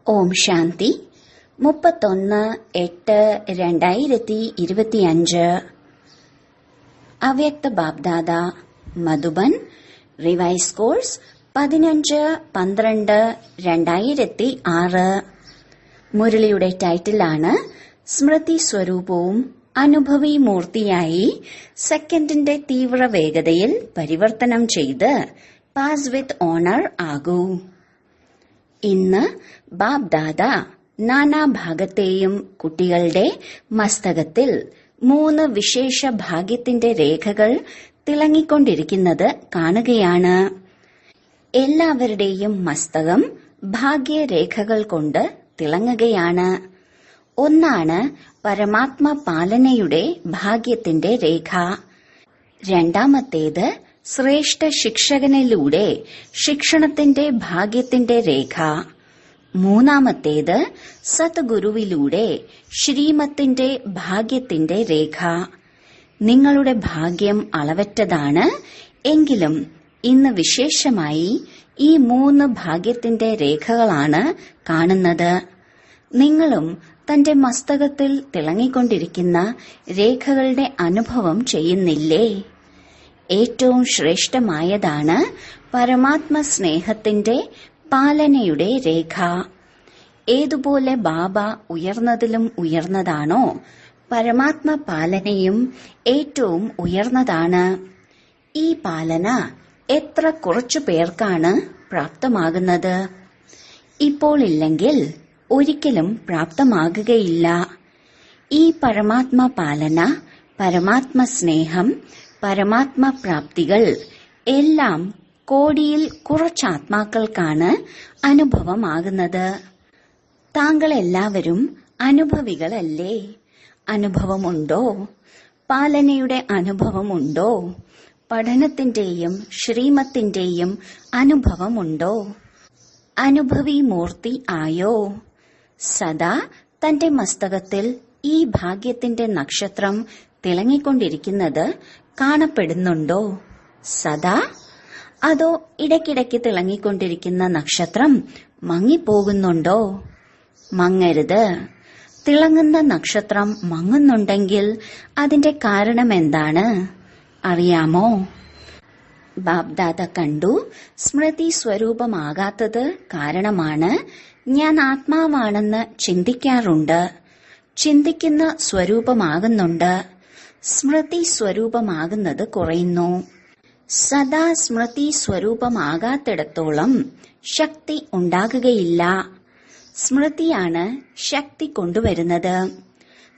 ഓം ശാന്തി 31/8/2025 അവ്യക്ത BapDada Madhuban revise course 15-12/2006. മുരളിയുടെ ടൈറ്റിലാണ് സ്മൃതി സ്വരൂപവും അനുഭവി മൂർത്തിയായി സെക്കൻഡിന്റെ തീവ്ര വേഗതയിൽ പരിവർത്തനം ചെയ്ത് പാസ് വിത്ത് ഓണർ ആകൂ. ഇന്ന് ബാബ്ദാദ നാനാഭാഗത്തെയും കുട്ടികളുടെ മസ്തകത്തിൽ 3 വിശേഷ ഭാഗ്യത്തിന്റെ രേഖകൾ തിളങ്ങിക്കൊണ്ടിരിക്കുന്നത് കാണുകയാണ്. എല്ലാവരുടെയും മസ്തകം ഭാഗ്യരേഖകൾ കൊണ്ട് തിളങ്ങുകയാണ്. ഒന്നാണ് പരമാത്മ പാലനയുടെ ഭാഗ്യത്തിന്റെ രേഖ. രണ്ടാമത്തേത് ശ്രേഷ്ഠ ശിക്ഷകനിലൂടെ ശിക്ഷണത്തിന്റെ ഭാഗ്യത്തിന്റെ രേഖ. മൂന്നാമത്തേത് സദ്ഗുരുവിലൂടെ ശ്രീമത്തിന്റെ ഭാഗ്യത്തിന്റെ രേഖ. നിങ്ങളുടെ ഭാഗ്യം അളവറ്റതാണ്. എങ്കിലും ഇന്ന് വിശേഷമായി ഈ 3 ഭാഗ്യത്തിന്റെ രേഖകളാണ് കാണുന്നത്. നിങ്ങളും തന്റെ മസ്തകത്തിൽ തിളങ്ങിക്കൊണ്ടിരിക്കുന്ന രേഖകളുടെ അനുഭവം ചെയ്യുന്നില്ലേ? ഏറ്റവും ശ്രേഷ്ഠമായതാണ് പരമാത്മ സ്നേഹത്തിന്റെ പാലനയുടെ രേഖ. ഏതുപോലെ ബാബ ഉയർന്നതിലും ഉയർന്നതാണോ, പരമാത്മ പാലനയും ഏറ്റവും ഉയർന്നതാണ്. ഈ പാലന എത്ര കുറച്ചു പേർക്കാണ് പ്രാപ്തമാകുന്നത്? ഇപ്പോൾ ഇല്ലെങ്കിൽ ഒരിക്കലും പ്രാപ്തമാകുകയില്ല. ഈ പരമാത്മ പാലന, പരമാത്മ സ്നേഹം, പരമാത്മ പ്രാപ്തികൾ എല്ലാം കോടിയിൽ കുറച്ചാത്മാക്കൾക്കാണ് അനുഭവമാകുന്നത്. താങ്കൾ എല്ലാവരും അനുഭവികളല്ലേ? അനുഭവമുണ്ടോ? പാലനയുടെ അനുഭവമുണ്ടോ? പഠനത്തിന്റെയും ശ്രീമത്തിന്റെയും അനുഭവമുണ്ടോ? അനുഭവി മൂർത്തി ആയോ? സദാ തന്റെ മസ്തകത്തിൽ ഈ ഭാഗ്യത്തിന്റെ നക്ഷത്രം തിളങ്ങിക്കൊണ്ടിരിക്കുന്നത് കാണപ്പെടുന്നുണ്ടോ? സദാ? അതോ ഇടയ്ക്കിടയ്ക്ക് തിളങ്ങിക്കൊണ്ടിരിക്കുന്ന നക്ഷത്രം മങ്ങിപ്പോകുന്നുണ്ടോ? മങ്ങരുത്. തിളങ്ങുന്ന നക്ഷത്രം മങ്ങുന്നുണ്ടെങ്കിൽ അതിന്റെ കാരണം എന്താണ് അറിയാമോ? ബാബ്ദാദ കണ്ടു, സ്മൃതി സ്വരൂപമാകാത്തത് കാരണമാണ്. ഞാൻ ആത്മാവാണെന്ന് ചിന്തിക്കാറുണ്ട്. ചിന്തിക്കുന്ന സ്വരൂപമാകുന്നുണ്ട്. സ്മൃതി സ്വരൂപമാകുന്നത് കുറയുന്നു. സദാ സ്മൃതി സ്വരൂപമാകാത്തിടത്തോളം ശക്തി ഉണ്ടാകുകയില്ല. സ്മൃതിയാണ് ശക്തി കൊണ്ടുവരുന്നത്.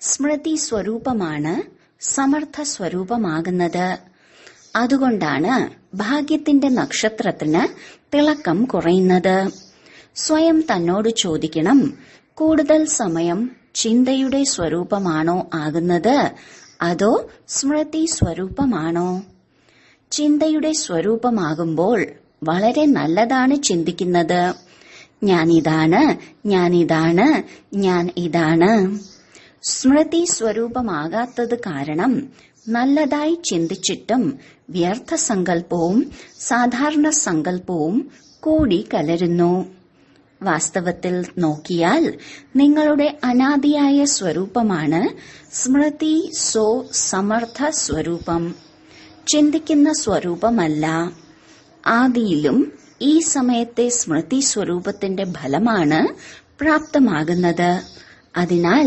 സ്മൃതി സ്വരൂപമാണ് സമർത്ഥ സ്വരൂപമാകുന്നത്. അതുകൊണ്ടാണ് ഭാഗ്യത്തിന്റെ നക്ഷത്രത്തിന് തിളക്കം കുറയുന്നത്. സ്വയം തന്നോട് ചോദിക്കണം, കൂടുതൽ സമയം ചിന്തയുടെ സ്വരൂപമാണോ ആകുന്നത്, അതോ സ്മൃതി സ്വരൂപമാണോ? ചിന്തയുടെ സ്വരൂപമാകുമ്പോൾ വളരെ നല്ലതാണ് ചിന്തിക്കുന്നത്. ഞാനിതാണ്, ഞാനിതാണ്, ഞാൻ ഇതാണ്. സ്മൃതി സ്വരൂപമാകാത്തത് കാരണം നല്ലതായി ചിന്തിച്ചിട്ടും വ്യർത്ഥ സങ്കല്പവും സാധാരണ സങ്കല്പവും കൂടി കലരുന്നു. വാസ്തവത്തിൽ നോക്കിയാൽ നിങ്ങളുടെ അനാദിയായ സ്വരൂപമാണ് സ്മൃതി സോ സമർത്ഥ സ്വരൂപം. ചിന്തിക്കുന്ന സ്വരൂപമല്ല. ആദിയിലും ഈ സമയത്തെ സ്മൃതി സ്വരൂപത്തിന്റെ ഫലമാണ് പ്രാപ്തമാകുന്നത്. അതിനാൽ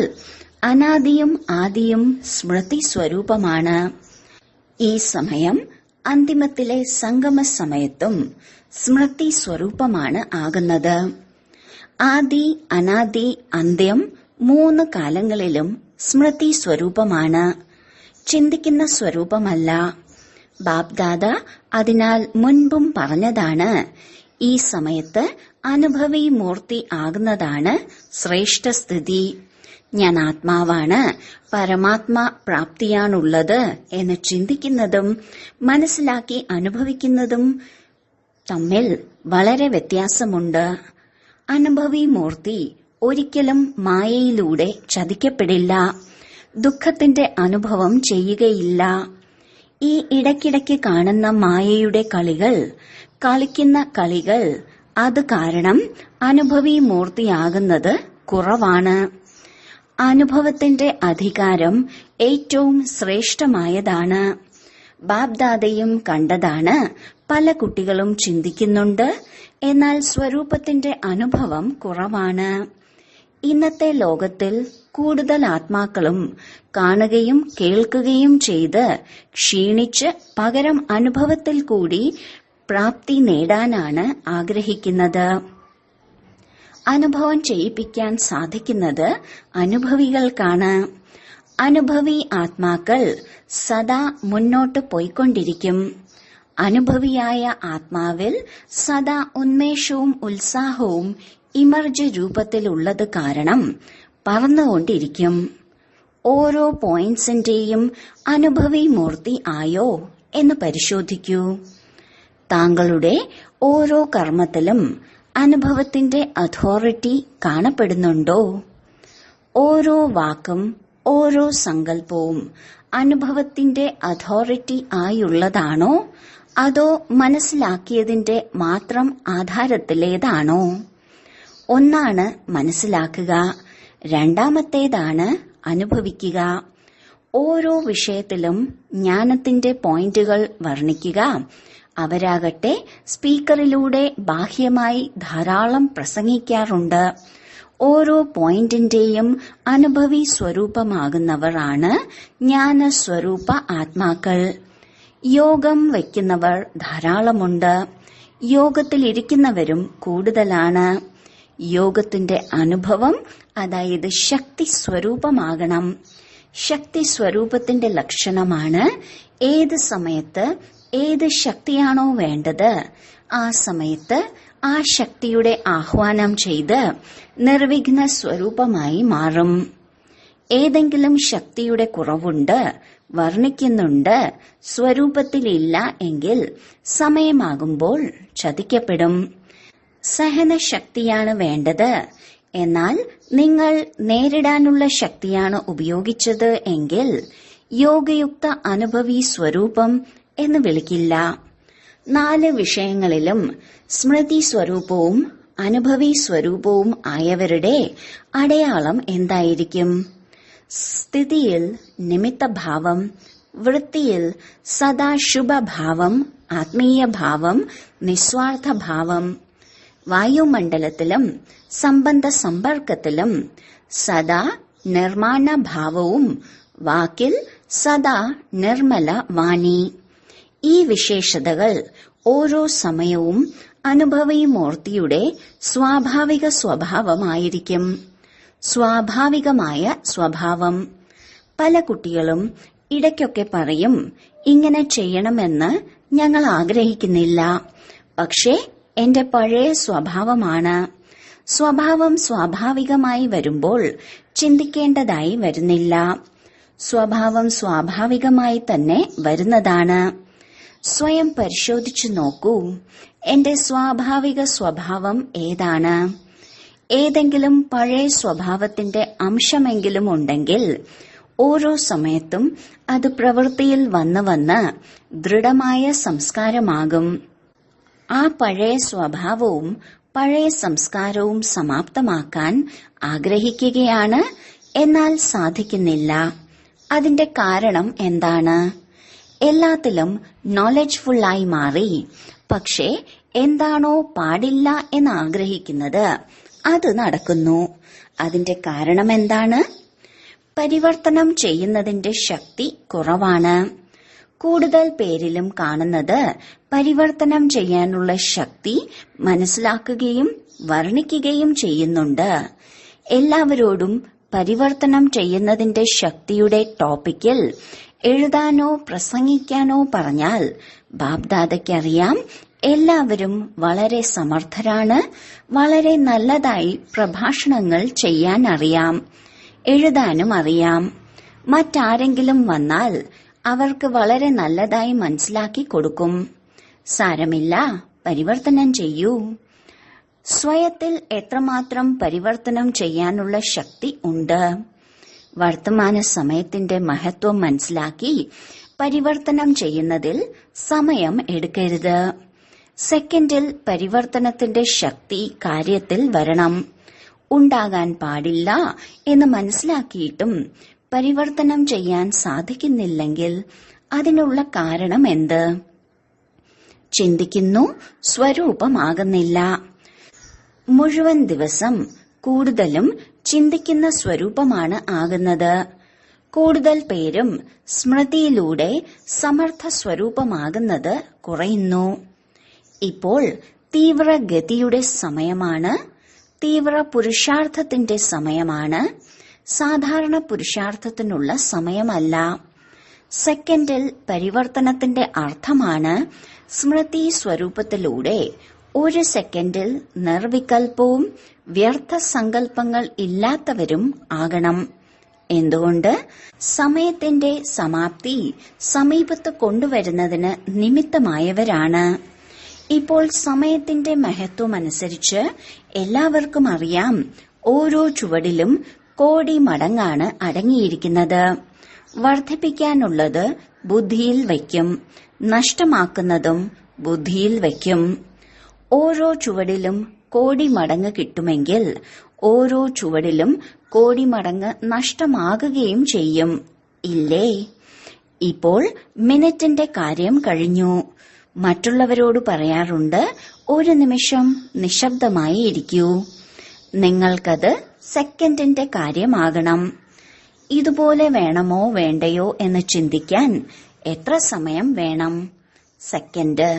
അനാദിയും ആദിയും സ്മൃതി സ്വരൂപമാണ്. ഈ സമയം അന്തിമത്തിലെ സംഗമ സമയത്തും സ്മൃതി സ്വരൂപമാണ് ആകുന്നത്. ആദി, അനാദി, അന്ത്യം 3 കാലങ്ങളിലും സ്മൃതി സ്വരൂപമാണ്. ചിന്തിക്കുന്ന സ്വരൂപമല്ല. ബാബ്ദാദ അതിനാൽ മുൻപും പറഞ്ഞതാണ്, ഈ സമയത്ത് അനുഭവി മൂർത്തി ആകുന്നതാണ് ശ്രേഷ്ഠ സ്ഥിതി. ഞാൻ ആത്മാവാണ്, പരമാത്മ പ്രാപ്തിയാണുള്ളത് എന്ന് ചിന്തിക്കുന്നതും മനസ്സിലാക്കി അനുഭവിക്കുന്നതും തമ്മിൽ വളരെ വ്യത്യാസമുണ്ട്. അനുഭവി മൂർത്തി ഒരിക്കലും മായയിലൂടെ ചതിക്കപ്പെടില്ല. ദുഃഖത്തിന്റെ അനുഭവം ചെയ്യുകയില്ല. ഈ ഇടയ്ക്കിടയ്ക്ക് കാണുന്ന മായയുടെ കളികൾ, കളിക്കുന്ന കളികൾ അത് കാരണം അനുഭവി മൂർത്തിയാകുന്നത് കുറവാണ്. അനുഭവത്തിന്റെ അധികാരം ഏറ്റവും ശ്രേഷ്ഠമായതാണ്. ബാബ്ദാദയും കണ്ടതാണ്. പല കുട്ടികളും ചിന്തിക്കുന്നുണ്ട്, എന്നാൽ സ്വരൂപത്തിന്റെ അനുഭവം കുറവാണ്. ഇന്നത്തെ ലോകത്തിൽ കൂടുതൽ ആത്മാക്കളും കാണുകയും കേൾക്കുകയും ചെയ്ത് ക്ഷീണിച്ച് പകരം അനുഭവത്തിൽ കൂടി പ്രാപ്തി നേടാനാണ് ആഗ്രഹിക്കുന്നത്. അനുഭവം ചെയ്യിപ്പിക്കാൻ സാധിക്കുന്നത് അനുഭവികൾക്കാണ്. അനുഭവി ആത്മാക്കൾ സദാ മുന്നോട്ട് പോയിക്കൊണ്ടിരിക്കും. അനുഭവിയായ ആത്മാവിൽ സദാ ഉന്മേഷവും ഉത്സാഹവും ഇമർജ് രൂപത്തിലുള്ളത് കാരണം പറന്നുകൊണ്ടിരിക്കും. ഓരോ പോയിന്റ്സിന്റെയും അനുഭവി മൂർത്തി ആയോ എന്ന് പരിശോധിക്കൂ. താങ്കളുടെ ഓരോ കർമ്മത്തിലും അനുഭവത്തിന്റെ അതോറിറ്റി കാണപ്പെടുന്നുണ്ടോ? ഓരോ വാക്കും ഓരോ സങ്കല്പവും അനുഭവത്തിന്റെ അതോറിറ്റി ആയുള്ളതാണോ, അതോ മനസ്സിലാക്കിയതിന്റെ മാത്രം ആധാരത്തിലേതാണോ? ഒന്നാണ് മനസ്സിലാക്കുക, രണ്ടാമത്തേതാണ് അനുഭവിക്കുക. ഓരോ വിഷയത്തിലും ജ്ഞാനത്തിന്റെ പോയിന്റുകൾ വർണ്ണിക്കുക. അവരാകട്ടെ സ്പീക്കറിലൂടെ ബാഹ്യമായി ധാരാളം പ്രസംഗിക്കാറുണ്ട്. ഓരോ പോയിന്റിന്റെയും അനുഭവി സ്വരൂപമാകുന്നവർ ആണ് ജ്ഞാനസ്വരൂപ ആത്മാക്കൾ. യോഗം വയ്ക്കുന്നവർ ധാരാളമുണ്ട്. യോഗത്തിലിരിക്കുന്നവരും കൂടുതലാണ്. യോഗത്തിന്റെ അനുഭവം, അതായത് ശക്തി സ്വരൂപമാകണം. ശക്തി സ്വരൂപത്തിന്റെ ലക്ഷണമാണ് ഏത് സമയത്ത് ഏത് ശക്തിയാണോ വേണ്ടത് ആ സമയത്ത് ആ ശക്തിയുടെ ആഹ്വാനം ചെയ്ത് നിർവിഘ്ന സ്വരൂപമായി മാറും. ഏതെങ്കിലും ശക്തിയുടെ കുറവുണ്ട്, വർണ്ണിക്കുന്നുണ്ട്, സ്വരൂപത്തിലില്ല എങ്കിൽ സമയമാകുമ്പോൾ ചതിക്കപ്പെടും. സഹനശക്തിയാണ് വേണ്ടത്, എന്നാൽ നിങ്ങൾ നേരിടാനുള്ള ശക്തിയാണ് ഉപയോഗിച്ചത് എങ്കിൽ യോഗയുക്ത അനുഭവി സ്വരൂപം എന്ന് വിളിക്കില്ല. 4 വിഷയങ്ങളിലും സ്മൃതി സ്വരൂപവും അനുഭവി സ്വരൂപവും ആയവരുടെ അടയാളം എന്തായിരിക്കും? സ്ഥിതിയിൽ നിമിത്തഭാവം, വൃത്തിയിൽ സദാ ശുഭഭാവം, ആത്മീയഭാവം, നിസ്വാർത്ഥഭാവം. വായുമണ്ഡലത്തിലും സംബന്ധ സമ്പർക്കത്തിലും സദാ നിർമ്മാണ ഭാവവും, വാക്കിൽ സദാ നിർമ്മല വാണി. ഈ വിശേഷതകൾ ഓരോ സമയവും അനുഭവി മൂർത്തിയുടെ സ്വാഭാവിക സ്വഭാവമായിരിക്കും. സ്വാഭാവികമായ സ്വഭാവം. പല കുട്ടികളും ഇടയ്ക്കൊക്കെ പറയും, ഇങ്ങനെ ചെയ്യണമെന്ന് ഞങ്ങൾ ആഗ്രഹിക്കുന്നില്ല, പക്ഷേ എന്റെ പഴയ സ്വഭാവമാണ്. സ്വഭാവം സ്വാഭാവികമായി വരുമ്പോൾ ചിന്തിക്കേണ്ടതായി വരുന്നില്ല. സ്വഭാവം സ്വാഭാവികമായി തന്നെ വരുന്നതാണ്. സ്വയം പരിശോധിച്ചു നോക്കൂ, എന്റെ സ്വാഭാവിക സ്വഭാവം ഏതാണ്? ഏതെങ്കിലും പഴയ സ്വഭാവത്തിന്റെ അംശമെങ്കിലും ഉണ്ടെങ്കിൽ ഓരോ സമയത്തും അത് പ്രവൃത്തിയിൽ വന്ന് ദൃഢമായ സംസ്കാരമാകും. ആ പഴയ സ്വഭാവവും പഴയ സംസ്കാരവും സമാപ്തമാക്കാൻ ആഗ്രഹിക്കുകയാണ്, എന്നാൽ സാധിക്കുന്നില്ല. അതിന്റെ കാരണം എന്താണ്? എല്ലാത്തിലും നോളജ്ഫുള്ളായി മാറി, പക്ഷേ എന്താണോ പാടില്ല എന്ന് ആഗ്രഹിക്കുന്നത് അത് നടക്കുന്നു. അതിന്റെ കാരണം എന്താണ്? പരിവർത്തനം ചെയ്യുന്നതിന്റെ ശക്തി കുറവാണ്. കൂടുതൽ പേരിലും കാണുന്നത് പരിവർത്തനം ചെയ്യാനുള്ള ശക്തി മനസ്സിലാക്കുകയും വർണ്ണിക്കുകയും ചെയ്യുന്നുണ്ട്. എല്ലാവരോടും പരിവർത്തനം ചെയ്യുന്നതിന്റെ ശക്തിയുടെ ടോപ്പിക്കിൽ എഴുതാനോ പ്രസംഗിക്കാനോ പറഞ്ഞാൽ ബാബ്ദാദയ്ക്കറിയാം എല്ലാവരും വളരെ സമർത്ഥരാണ്, വളരെ നല്ലതായി പ്രഭാഷണങ്ങൾ ചെയ്യാൻ അറിയാം, എഴുതാനും അറിയാം. മറ്റാരെങ്കിലും വന്നാൽ അവർക്ക് വളരെ നല്ലതായി മനസ്സിലാക്കി കൊടുക്കും. സാരമില്ല, പരിവർത്തനം ചെയ്യൂ. സ്വയത്തിൽ എത്രമാത്രം പരിവർത്തനം ചെയ്യാനുള്ള ശക്തി ഉണ്ട്? വർത്തമാന സമയത്തിന്റെ മഹത്വം മനസ്സിലാക്കി പരിവർത്തനം ചെയ്യുന്നതിൽ സമയം എടുക്കരുത്. സെക്കൻഡിൽ പരിവർത്തനത്തിന്റെ ശക്തി കാര്യത്തിൽ വരണം. ഉണ്ടാകാൻ പാടില്ല എന്ന് മനസ്സിലാക്കിയിട്ടും പരിവർത്തനം ചെയ്യാൻ സാധിക്കുന്നില്ലെങ്കിൽ അതിനുള്ള കാരണം എന്ത്? ചിന്തിക്കുന്നു, സ്വരൂപമാകുന്നില്ല. മുഴുവൻ ദിവസം കൂടുതലും ചിന്തിക്കുന്ന സ്വരൂപമാണ് ആകുന്നത്. കൂടുതൽ പേരും സ്മൃതിയിലൂടെ സമർത്ഥ സ്വരൂപമാകുന്നത് കുറയുന്നു. ഇപ്പോൾ തീവ്രഗതിയുടെ സമയമാണ്. തീവ്ര പുരുഷാർത്ഥത്തിന്റെ സമയമാണ്. സാധാരണ പുരുഷാർത്ഥത്തിനുള്ള സമയമല്ല. സെക്കൻഡിൽ പരിവർത്തനത്തിന്റെ അർത്ഥമാണ് സ്മൃതി സ്വരൂപത്തിലൂടെ ഒരു സെക്കൻഡിൽ നിർവികൽപ്പവും വ്യർത്ഥ സങ്കല്പങ്ങൾ ഇല്ലാത്തവരും ആകണം. എന്തുകൊണ്ട്? സമയത്തിന്റെ സമാപ്തി സമീപത്ത് കൊണ്ടുവരുന്നതിന് നിമിത്തമായവരാണ്. ഇപ്പോൾ സമയത്തിന്റെ മഹത്വമനുസരിച്ച് എല്ലാവർക്കും അറിയാം, ഓരോ ചുവടിലും കോടി മടങ്ങാണ് അടങ്ങിയിരിക്കുന്നത്. വർദ്ധിപ്പിക്കാനുള്ളത് ബുദ്ധിയിൽ വയ്ക്കും, നഷ്ടമാക്കുന്നതും ബുദ്ധിയിൽ വയ്ക്കും. ഓരോ ചുവടിലും കോടി മടങ്ങ് കിട്ടുമെങ്കിൽ ഓരോ ചുവടിലും കോടി മടങ്ങ് നഷ്ടമാകുകയും ചെയ്യും, ഇല്ലേ? ഇപ്പോൾ മിനിറ്റിന്റെ കാര്യം കഴിഞ്ഞു. മറ്റുള്ളവരോട് പറയാറുണ്ട്, ഒരു നിമിഷം നിശബ്ദമായി ഇരിക്കൂ. നിങ്ങൾക്കത് സെക്കൻഡിന്റെ കാര്യമാകണം. ഇതുപോലെ വേണമോ വേണ്ടയോ എന്ന് ചിന്തിക്കാൻ എത്ര സമയം വേണം? സെക്കൻഡ്.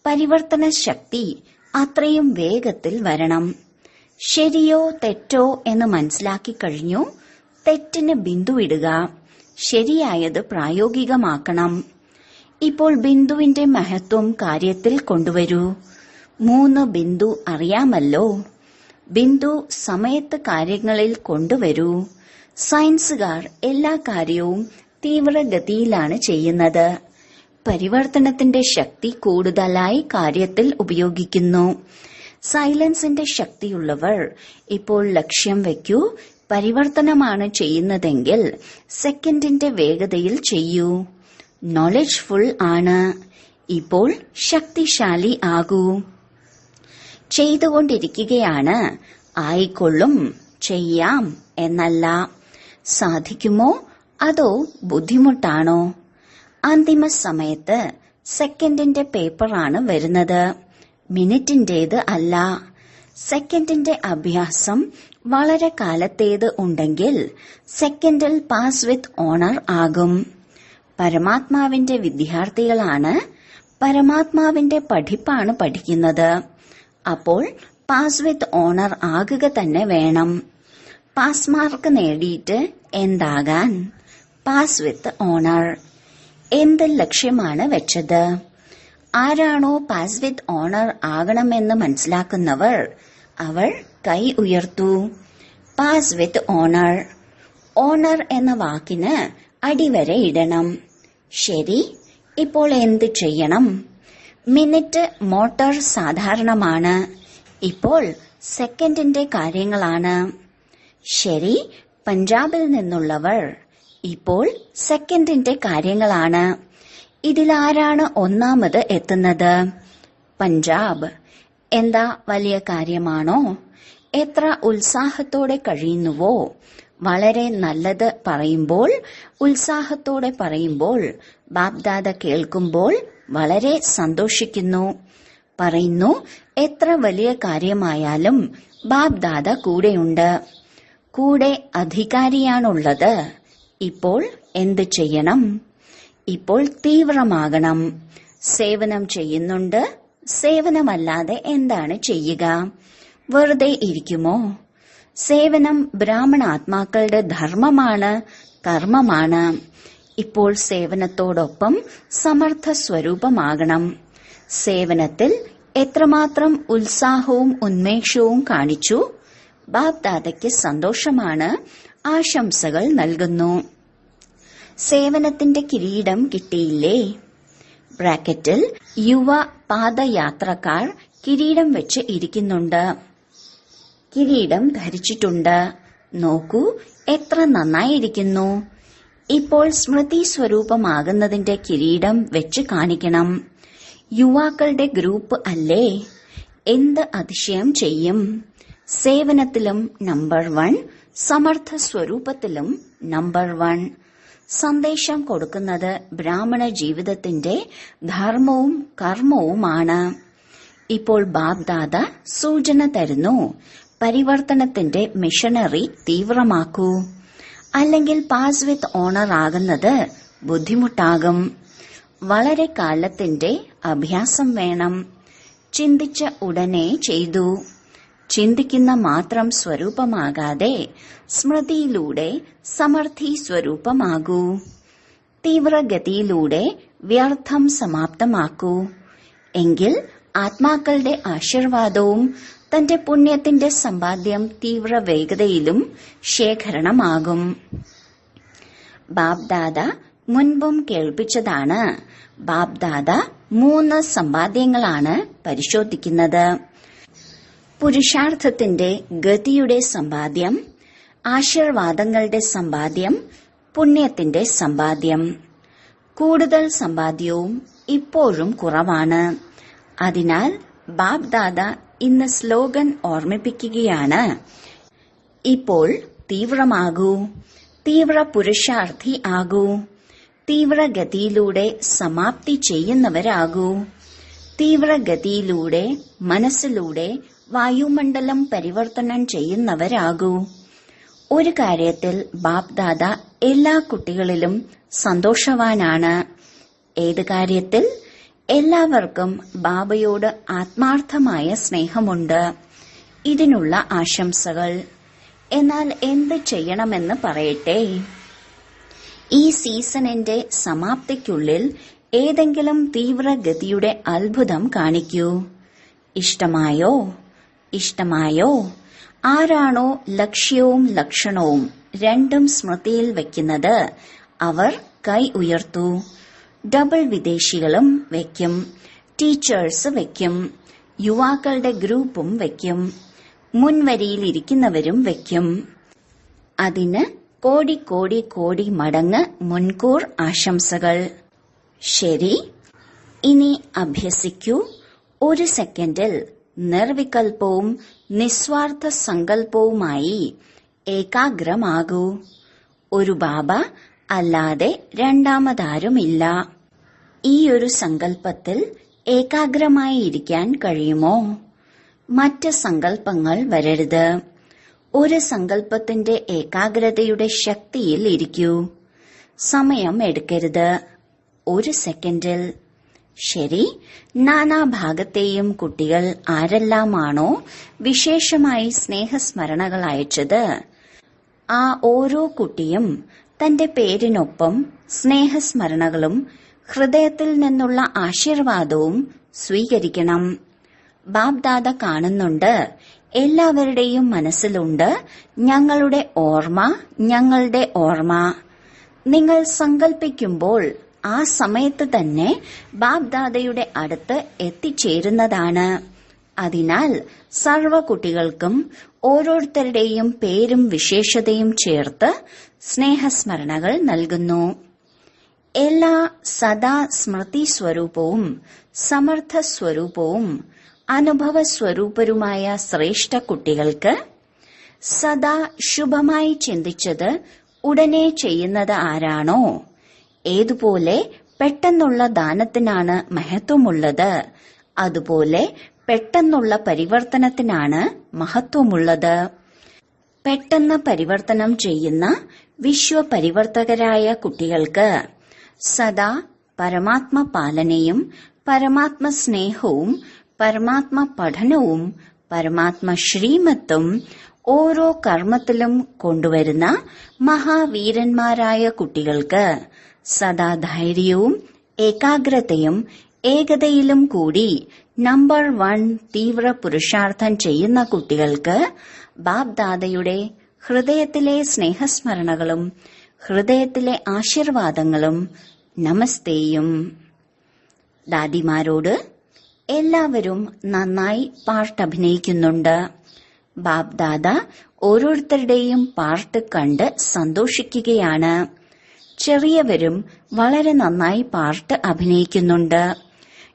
പരിവർത്തന ശക്തി അത്രയും വേഗത്തിൽ വരണം. ശരിയോ തെറ്റോ എന്ന് മനസ്സിലാക്കി കഴിഞ്ഞു. തെറ്റിന് ബിന്ദു ഇടുക. ശരിയായത് പ്രായോഗികമാക്കണം. ഇപ്പോൾ ബിന്ദുവിന്റെ മഹത്വം കാര്യത്തിൽ കൊണ്ടുവരൂ. 3 ബിന്ദു അറിയാമല്ലോ. ബിന്ദു സമയത്ത് കാര്യങ്ങളിൽ കൊണ്ടുവരൂ. സയൻസുകാർ എല്ലാ കാര്യവും തീവ്രഗതിയിലാണ് ചെയ്യുന്നത്. പരിവർത്തനത്തിന്റെ ശക്തി കൂടുതലായി കാര്യത്തിൽ ഉപയോഗിക്കുന്നു. സൈലൻസിന്റെ ശക്തിയുള്ളവർ ഇപ്പോൾ ലക്ഷ്യം വയ്ക്കൂ. പരിവർത്തനമാണ് ചെയ്യുന്നതെങ്കിൽ സെക്കൻഡിന്റെ വേഗതയിൽ ചെയ്യൂ. നോളജ് ഫുൾ ആണ്. ഇപ്പോൾ ശക്തിശാലി ആകൂ. ചെയ്തുകൊണ്ടിരിക്കുകയാണ്. ആയിക്കൊള്ളും, ചെയ്യാം എന്നല്ല. സാധിക്കുമോ അതോ ബുദ്ധിമുട്ടാണോ? അന്തിമ സമയത്ത് സെക്കൻഡിന്റെ പേപ്പറാണ് വരുന്നത്, മിനിറ്റിന്റേത് അല്ല. സെക്കൻഡിന്റെ അഭ്യാസം വളരെ കാലത്തേത് ഉണ്ടെങ്കിൽ സെക്കൻഡിൽ പാസ് വിത്ത് ഓണർ ആകും. പരമാത്മാവിന്റെ വിദ്യാർത്ഥികളാണ്. പരമാത്മാവിന്റെ പഠിപ്പാണ് പഠിക്കുന്നത്. അപ്പോൾ പാസ് വിത്ത് ഓണർ ആകുക തന്നെ വേണം. പാസ് മാർക്ക് നേടിയിട്ട് എന്താകാൻ? Pass with honour. എന്ത് ലക്ഷ്യമാണ് വെച്ചത്? ആരാണോ പാസ് വിത്ത് ഓണർ ആകണമെന്ന് മനസ്സിലാക്കുന്നവർ അവർ കൈ ഉയർത്തൂ. Pass with honour. ഓണർ എന്ന വാക്കിന് അടിവരെ ഇടണം. ശരി, ഇപ്പോൾ എന്ത് ചെയ്യണം? മിനിറ്റ് മോട്ടോർ സാധാരണമാണ്. ഇപ്പോൾ സെക്കൻഡിന്റെ കാര്യങ്ങളാണ്. ശരി, പഞ്ചാബിൽ നിന്നുള്ളവർ ഇപ്പോൾ സെക്കൻഡിന്റെ കാര്യങ്ങളാണ്. ഇതിലാരാണ് ഒന്നാമത് എത്തുന്നത്? പഞ്ചാബ്. എന്താ വലിയ കാര്യമാണോ? എത്ര ഉത്സാഹത്തോടെ കഴിയുന്നുവോ? വളരെ നല്ലത് പറയുമ്പോൾ, ഉത്സാഹത്തോടെ പറയുമ്പോൾ, ബാപ്ദാദ കേൾക്കുമ്പോൾ വളരെ സന്തോഷിക്കുന്നു. പറയുന്നു, എത്ര വലിയ കാര്യമായാലും ബാപ്ദാദ കൂടെയുണ്ട്. കൂടെ അധികാരിയാണുള്ളത്. ഇപ്പോൾ എന്ത് ചെയ്യണം? ഇപ്പോൾ തീവ്രമാകണം. സേവനം ചെയ്യുന്നുണ്ട്. സേവനമല്ലാതെ എന്താണ് ചെയ്യുക? വെറുതെ ഇരിക്കുമോ? സേവനം ബ്രാഹ്മണാത്മാക്കളുടെ ധർമ്മമാണ്, കർമ്മമാണ്. ഇപ്പോൾ സേവനത്തോടൊപ്പം സമർത്ഥ സ്വരൂപമാകണം. സേവനത്തിൽ എത്രമാത്രം ഉത്സാഹവും ഉന്മേഷവും കാണിച്ചു? ബാപ്ദാദയ്ക്ക് സന്തോഷമാണ്. ആശംസകൾ നൽകുന്നു. സേവനത്തിന്റെ കിരീടം കിട്ടിയില്ലേ? ബ്രാക്കറ്റിൽ യുവ പാദയാത്രക്കാർ കിരീടം വെച്ച് ഇരിക്കുന്നുണ്ട്. കിരീടം ധരിച്ചിട്ടുണ്ട്. നോക്കൂ, എത്ര നന്നായിരിക്കുന്നു. ഇപ്പോൾ സ്മൃതി സ്വരൂപമാകുന്നതിന്റെ കിരീടം വെച്ച് കാണിക്കണം. യുവാക്കളുടെ ഗ്രൂപ്പ് അല്ലേ? എന്ത് അതിശയം ചെയ്യും. സേവനത്തിലും നമ്പർ 1, സമർത്ഥ സ്വരൂപത്തിലും നമ്പർ 1. സന്ദേശം കൊടുക്കുന്നത് ബ്രാഹ്മണ ജീവിതത്തിന്റെ ധർമ്മവും കർമ്മവുമാണ്. ഇപ്പോൾ ബാബ്ദാദ സൂചന തരുന്നു, പരിവർത്തനത്തിന്റെ മിഷനറി തീവ്രമാക്കൂ, അല്ലെങ്കിൽ പാസ് വിത്ത് ഓണർ ആകുന്നത് ബുദ്ധിമുട്ടാകും. വളരെ കാലത്തിന്റെ അഭ്യാസം വേണം. ചിന്തിച്ച ഉടനെ ചെയ്തു. ചിന്തിക്കുന്ന മാത്രം സ്വരൂപമാകാതെ സ്മൃതിയിലൂടെ സമർത്ഥി സ്വരൂപമാകൂ. തീവ്രഗതിയിലൂടെ വ്യർത്ഥം സമാപ്തമാക്കൂ. എങ്കിൽ ആത്മാക്കളുടെ ആശീർവാദവും തന്റെ പുണ്യത്തിന്റെ സമ്പാദ്യം തീവ്ര വേഗതയിലും ശേഖരണമാകും. ബാബ്ദാദ മുൻപും കേൾപ്പിച്ചതാണ്. ബാബ്ദാദ 3 സമ്പാദ്യങ്ങളാണ് പരിശോധിക്കുന്നത്. പുരുഷാർത്ഥത്തിന്റെ ഗതിയുടെ സമ്പാദ്യം, ആശീർവാദങ്ങളുടെ സമ്പാദ്യം, പുണ്യത്തിന്റെ സമ്പാദ്യം. കൂടുതൽ സമ്പാദ്യവും ഇപ്പോഴും കുറവാണ്. അതിനാൽ ബാബ്ദാദ ഇന്ന് സ്ലോഗൻ ഓർമ്മിപ്പിക്കുകയാണ്, ഇപ്പോൾ തീവ്രമാകൂ, തീവ്ര പുരുഷാർത്ഥി ആകൂ, തീവ്രഗതിയിലൂടെ സമാപ്തി ചെയ്യുന്നവരാകൂ. തീവ്രഗതിയിലൂടെ മനസ്സിലൂടെ വായുമണ്ഡലം പരിവർത്തനം ചെയ്യുന്നവരാകൂ. ഒരു കാര്യത്തിൽ ബാബ്ദാദ എല്ലാ കുട്ടികളിലും സന്തോഷവാനാണ്. ഏത് കാര്യത്തിൽ? എല്ലാവർക്കും ബാബയോട് ആത്മാർത്ഥമായ സ്നേഹമുണ്ട്. ഇതിനുള്ള ആശംസകൾ. എന്നാൽ എന്ത് ചെയ്യണമെന്ന് പറയട്ടെ. ഈ സീസണിന്റെ സമാപ്തിക്കുള്ളിൽ ഏതെങ്കിലും തീവ്രഗതിയുടെ അത്ഭുതം കാണിക്കൂ. ഇഷ്ടമായോ? ഇഷ്ടമായോ? ആരാണോ ലക്ഷ്യവും ലക്ഷണവും രണ്ടും സ്മൃതിയിൽ വയ്ക്കുന്നത് അവർ കൈ ഉയർത്തൂ. ഡബിൾ വിദേശികളും വയ്ക്കും, ടീച്ചേഴ്സ് വയ്ക്കും, യുവാക്കളുടെ ഗ്രൂപ്പും വയ്ക്കും, മുൻവരിയിലിരിക്കുന്നവരും വയ്ക്കും. അതിന് കോടി കോടി കോടി മടങ്ങ് മുൻകൂർ ആശംസകൾ. ശരി, ഇനി അഭ്യസിക്കൂ. 1 സെക്കൻഡിൽ നിർവികൽപ്പവും നിസ്വാർത്ഥ സങ്കല്പവുമായി ഏകാഗ്രമാകൂ. ഒരു ബാബ അല്ലാതെ രണ്ടാമതാരുമില്ല. ഈ ഒരു സങ്കല്പത്തിൽ ഏകാഗ്രമായി ഇരിക്കാൻ കഴിയുമോ? മറ്റ് സങ്കല്പങ്ങൾ വരരുത്. ഒരു സങ്കല്പത്തിന്റെ ഏകാഗ്രതയുടെ ശക്തിയിൽ ഇരിക്കൂ. സമയം എടുക്കരുത്. 1 സെക്കൻഡിൽ. ശരി, നാനാഭാഗത്തെയും കുട്ടികൾ ആരെല്ലാമാണോ വിശേഷമായി സ്നേഹസ്മരണകൾ അയച്ചത്, ആ ഓരോ കുട്ടിയും തന്റെ പേരിനൊപ്പം സ്നേഹസ്മരണകളും ഹൃദയത്തിൽ നിന്നുള്ള ആശീർവാദവും സ്വീകരിക്കണം. ബാബ്ദാദ കാണുന്നുണ്ട്, എല്ലാവരുടെയും മനസ്സിലുണ്ട് ഞങ്ങളുടെ ഓർമ്മ, ഞങ്ങളുടെ ഓർമ്മ. നിങ്ങൾ സങ്കൽപ്പിക്കുമ്പോൾ ആ സമയത്ത് തന്നെ ബാബ്ദാദയുടെ അടുത്ത് എത്തിച്ചേരുന്നതാണ്. അതിനാൽ സർവ കുട്ടികൾക്കും ഓരോരുത്തരുടെയും പേരും വിശേഷതയും ചേർത്ത് സ്നേഹസ്മരണകൾ നൽകുന്നു. എല്ലാ സദാ സ്മൃതി സ്വരൂപവും സമർത്ഥ സ്വരൂപവും അനുഭവ സ്വരൂപരുമായ ശ്രേഷ്ഠ കുട്ടികൾക്ക് സദാ ശുഭമായി ചിന്തിച്ചത് ഉടനെ ചെയ്യുന്നത് ആരാണോ, ഏതുപോലെ പെട്ടെന്നുള്ള ദാനത്തിനാണ് മഹത്വമുള്ളത്, അതുപോലെ പെട്ടെന്നുള്ള പരിവർത്തനത്തിനാണ് മഹത്വമുള്ളത്. പെട്ടെന്ന് പരിവർത്തനം ചെയ്യുന്ന വിശ്വപരിവർത്തകരായ കുട്ടികൾക്ക് സദാ പരമാത്മ പാലനയും പരമാത്മ സ്നേഹവും പരമാത്മ പഠനവും പരമാത്മ ശ്രീമത്തും ഓരോ കർമ്മത്തിലും കൊണ്ടുവരുന്ന മഹാവീരന്മാരായ കുട്ടികൾക്ക് സദാ ധൈര്യവും ഏകാഗ്രതയും ഏകതയിലും കൂടി നമ്പർ 1 തീവ്ര പുരുഷാർത്ഥം ചെയ്യുന്ന കുട്ടികൾക്ക് ബാബ്ദാദയുടെ ഹൃദയത്തിലെ സ്നേഹസ്മരണകളും ഹൃദയത്തിലെ ആശീർവാദങ്ങളും നമസ്തേയും. ദാദിമാരോട് എല്ലാവരും നന്നായി പാർട്ട് അഭിനയിക്കുന്നുണ്ട്. ബാബ്ദാദ ഓരോരുത്തരുടെയും പാർട്ട് കണ്ട് സന്തോഷിക്കുകയാണ്. ചെറിയവരും വളരെ നന്നായി പാർട്ട് അഭിനയിക്കുന്നുണ്ട്.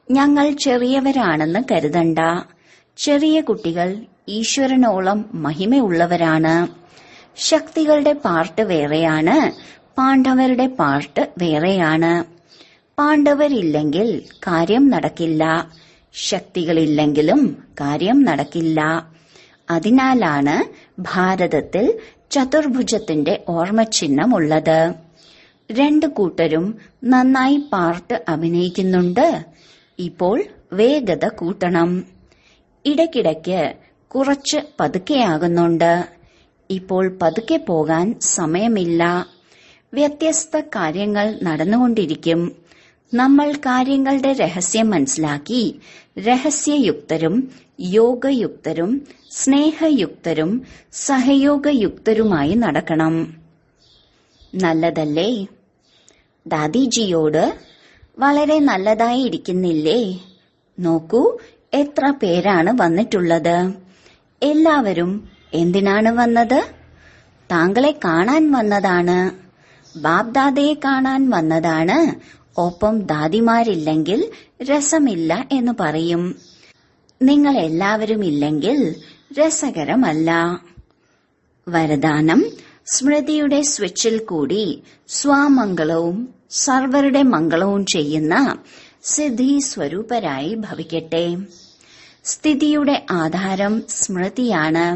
ഞങ്ങൾ ചെറിയവരാണെന്ന് കരുതണ്ട. ചെറിയ കുട്ടികൾ ഈശ്വരനോളം മഹിമയുള്ളവരാണ്. ശക്തികളുടെ പാർട്ട് വേറെയാണ്, പാണ്ഡവരുടെ പാർട്ട് വേറെയാണ്. പാണ്ഡവരില്ലെങ്കിൽ കാര്യം നടക്കില്ല, ശക്തികളില്ലെങ്കിലും കാര്യം നടക്കില്ല. അതിനാലാണ് ഭാരതത്തിൽ ചതുർഭുജത്തിന്റെ ഓർമ്മചിഹ്നമുള്ളത്. രണ്ടു കൂട്ടരും നന്നായി പാർട്ട് അഭിനയിക്കുന്നുണ്ട്. ഇപ്പോൾ വേഗത കൂട്ടണം. ഇടയ്ക്കിടയ്ക്ക് കുറച്ച് പതുക്കെയാകുന്നുണ്ട്. ഇപ്പോൾ പതുക്കെ പോകാൻ സമയമില്ല. വ്യത്യസ്ത കാര്യങ്ങൾ നടന്നുകൊണ്ടിരിക്കും. നമ്മൾ കാര്യങ്ങളുടെ രഹസ്യം മനസ്സിലാക്കി രഹസ്യയുക്തരും യോഗയുക്തരും സ്നേഹയുക്തരും സഹയോഗയുക്തരുമായി നടക്കണം. നല്ലതല്ലേ? ദാദിജിയോട് വളരെ നല്ലതായി ഇരിക്കുന്നില്ലേ? നോക്കൂ, എത്ര പേരാണ് വന്നിട്ടുള്ളത്. എല്ലാവരും എന്തിനാണ് വന്നത്? താങ്കളെ കാണാൻ വന്നതാണ്. ബാബ്ദാദയെ കാണാൻ വന്നതാണ്. ഒപ്പം ദാദിമാരില്ലെങ്കിൽ രസമില്ല എന്ന് പറയും. നിങ്ങൾ എല്ലാവരും ഇല്ലെങ്കിൽ രസകരമല്ല. വരദാനം: സ്മൃതിയുടെ സ്വിച്ചിൽ കൂടി സ്വാമംഗളവും സർവരുടെ മംഗളവും ചെയ്യുന്ന സിദ്ധി സ്വരൂപരായി ഭവിക്കട്ടെ. സ്ഥിതിയുടെ ആധാരം സ്മൃതിയാണ്.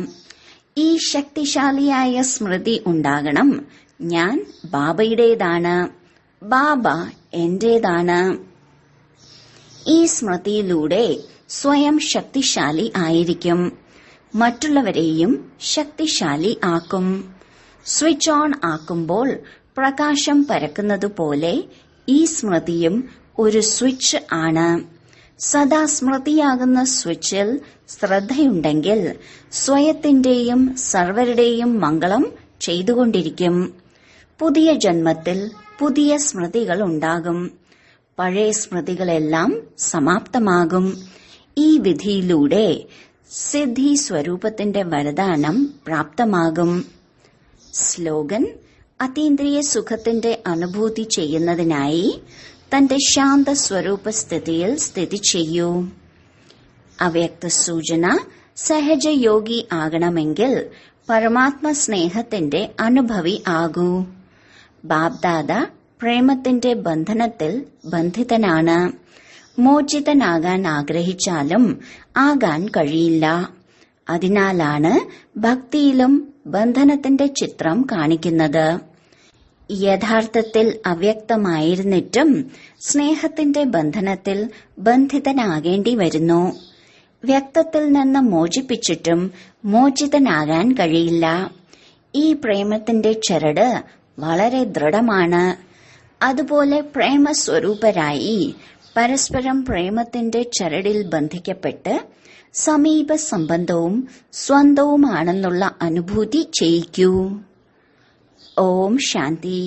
ഈ ശക്തിശാലിയായ സ്മൃതി ഉണ്ടാകണം. ഞാൻ ബാബയുടേതാണ്, ബാബ എന്റേതാണ്. ഈ സ്മൃതിയിലൂടെ സ്വയം ശക്തിശാലി ആയിരിക്കും, മറ്റുള്ളവരെയും ശക്തിശാലി ആക്കും. സ്വിച്ച് ഓൺ ആക്കുമ്പോൾ പ്രകാശം പരക്കുന്നതുപോലെ ഈ സ്മൃതിയും ഒരു സ്വിച്ച് ആണ്. സദാ സ്മൃതിയാകുന്ന സ്വിച്ചിൽ ശ്രദ്ധയുണ്ടെങ്കിൽ സ്വയത്തിന്റെയും സർവരുടെയും മംഗളം ചെയ്തുകൊണ്ടിരിക്കും. പുതിയ ജന്മത്തിൽ പുതിയ സ്മൃതികൾ ഉണ്ടാകും. പഴയ സ്മൃതികളെല്ലാം സമാപ്തമാകും. ഈ വിധിയിലൂടെ സിദ്ധി സ്വരൂപത്തിന്റെ വരദാനം പ്രാപ്തമാകും. സ്ലോഗൻ: അതീന്ദ്രിയ സുഖത്തിന്റെ അനുഭൂതി ചെയ്യുന്നതിനായി തന്റെ ശാന്ത സ്വരൂപ സ്ഥിതിയിൽ സ്ഥിതി ചെയ്യൂ. അവ്യക്ത സൂചന: സഹജയോഗി ആകണമെങ്കിൽ പരമാത്മ സ്നേഹത്തിന്റെ അനുഭവി ആകൂ. ബാബ്ദാദ പ്രേമത്തിന്റെ ബന്ധനത്തിൽ ബന്ധിതനാണ്. മോചിതനാകാൻ ആഗ്രഹിച്ചാലും ആകാൻ കഴിയില്ല. അതിനാലാണ് ഭക്തിയിലും ബന്ധനത്തിന്റെ ചിത്രം കാണിക്കുന്നത്. യഥാർത്ഥത്തിൽ അവ്യക്തമായിരുന്നിട്ടും സ്നേഹത്തിന്റെ ബന്ധനത്തിൽ ബന്ധിതനാകേണ്ടി വരുന്നു. വ്യക്തത്തിൽ നിന്ന് മോചിപ്പിച്ചിട്ടും മോചിതനാകാൻ കഴിയില്ല. ഈ പ്രേമത്തിന്റെ ചരട് വളരെ ദൃഢമാണ്. അതുപോലെ പ്രേമസ്വരൂപരായി പരസ്പരം പ്രേമത്തിന്റെ ചരടിൽ ബന്ധിക്കപ്പെട്ട് സമീപ സംബന്ധവും സ്വന്തവുമാണെന്നുള്ള അനുഭൂതി ചെയ്യിക്കൂ. ഓം ശാന്തി.